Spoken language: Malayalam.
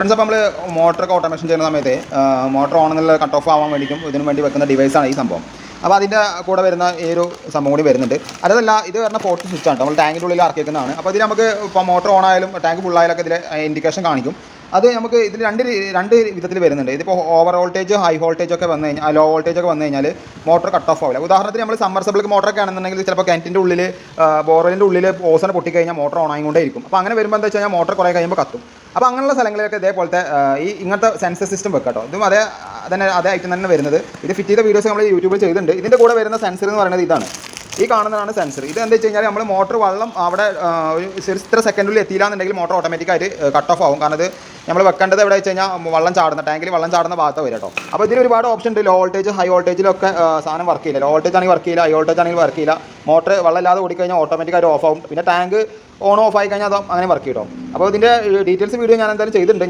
ഫ്രണ്ട്സ്, അപ്പോൾ നമ്മൾ മോട്ടറൊക്കെ ഓട്ടോമേഷൻ ചെയ്യുന്ന സമയത്ത് മോട്ടർ ഓൺ എന്നുള്ള കട്ട് ഓഫ് ആവാൻ വേണ്ടിയിട്ടും ഇതിനു വേണ്ടി വെക്കുന്ന ഡിവൈസാണ് ഈ സംഭവം. അപ്പോൾ അതിൻ്റെ കൂടെ വരുന്ന ഈ ഒരു സംഭവം കൂടി വരുന്നുണ്ട്. അതല്ല, ഇത് വരുന്ന പോർട്ട് സ്വിച്ചാണ്, നമ്മൾ ടാങ്കിൻ്റെ ഉള്ളിൽ ഇറക്കിക്കുന്നതാണ്. അപ്പോൾ ഇതിൽ നമുക്ക് ഇപ്പോൾ മോട്ടർ ഓൺ ആയാലും ടാങ്ക് ഫുള്ളായാലൊക്കെ ഇതിൽ ഇൻഡിക്കേഷൻ കാണിക്കും. അത് നമുക്ക് ഇതിൽ രണ്ട് വിധത്തിൽ വരുന്നുണ്ട്. ഇതിപ്പോൾ ഓവർ വോൾട്ടേജ്, ഹൈ വോൾട്ടേജ് ഒക്കെ വന്നു കഴിഞ്ഞാൽ, ലോ വോൾട്ടേജ് ഒക്കെ വന്നു കഴിഞ്ഞാൽ മോട്ടർ കട്ട് ഓഫ് ആവില്ല. ഉദാഹരണത്തിന് നമ്മൾ സമ്മർസിബിൾക്ക് മോട്ടറൊക്കെ ആണെന്നുണ്ടെങ്കിൽ ചിലപ്പോൾ കിണറ്റിൻ്റെ ഉള്ളിൽ, ബോർവെലിൻ്റെ ഉള്ളിൽ ഓസൺ പൊട്ടിക്കഴിഞ്ഞാൽ മോട്ടർ ഓൺ ആയിക്കൊണ്ടേ ഇരിക്കും. അപ്പോൾ അങ്ങനെ വരുമ്പോൾ എന്താ വെച്ച് കഴിഞ്ഞാൽ മോട്ടർ കുറേ കഴിയുമ്പോൾ കത്തും. അപ്പോൾ അങ്ങനെയുള്ള സ്ഥലങ്ങളിലൊക്കെ ഇതേപോലത്തെ ഇങ്ങനത്തെ സെൻസർ സിസ്റ്റം വെക്കാം കേട്ടോ. ഇതും അതേ ഐറ്റം തന്നെ വരുന്നത്. ഇത് ഫിറ്റ് ചെയ്ത വീഡിയോസ് നമ്മൾ യൂട്യൂബിൽ ചെയ്തിട്ടുണ്ട്. ഇതിൻ്റെ കൂടെ വരുന്ന സെൻസർ എന്ന് പറയുന്നത് ഇതാണ്. ഈ കാണുന്നതാണ് സെൻസർ. ഇത് എന്താ വെച്ച് കഴിഞ്ഞാൽ നമ്മൾ മോട്ടർ വെള്ളം അവിടെ ഒരു ഇത്ര സെക്കൻഡിൽ എത്തിയില്ലാന്നുണ്ടെങ്കിൽ മോട്ടർ ഓട്ടോമാറ്റിക്കായിട്ട് കട്ട് ഓഫ് ആവും. കാരണം ഇത് നമ്മൾ വെക്കേണ്ടത് എവിടെ വെച്ച് കഴിഞ്ഞാൽ വെള്ളം ചാടുന്ന ടാങ്കിൽ വെള്ളം ചാടുന്ന ഭാഗത്ത് വരും കേട്ടോ. അപ്പോൾ ഇതിൽ ഒരുപാട് ഓപ്ഷൻ ഉണ്ട്. ലോ വോൾട്ടേജ്, ഹൈ വോൾട്ടേജിലൊക്കെ സാധനം വർക്ക് ചെയ്യില്ല. ലോ വോൾട്ടേജ് ആണെങ്കിൽ വർക്ക് ചെയ്യില്ല, ഹൈ വോൾട്ടേജ് ആണെങ്കിൽ വർക്ക് ചെയ്യില്ല. മോട്ടർ വെള്ളമില്ലാതെ ഓടിക്കഴിഞ്ഞാൽ ഓട്ടോമാറ്റിക്കായിട്ട് ഓഫ് ആവും. പിന്നെ ടാങ്ക് ഓൺ ഓഫ് ആയി കഴിഞ്ഞാൽ അത് അങ്ങനെ വർക്ക് ചെയ്യും. അപ്പോൾ ഇതിൻ്റെ ഡീറ്റെയിൽസ് വീഡിയോ ഞാൻ എന്തായാലും ചെയ്തിട്ടുണ്ട്.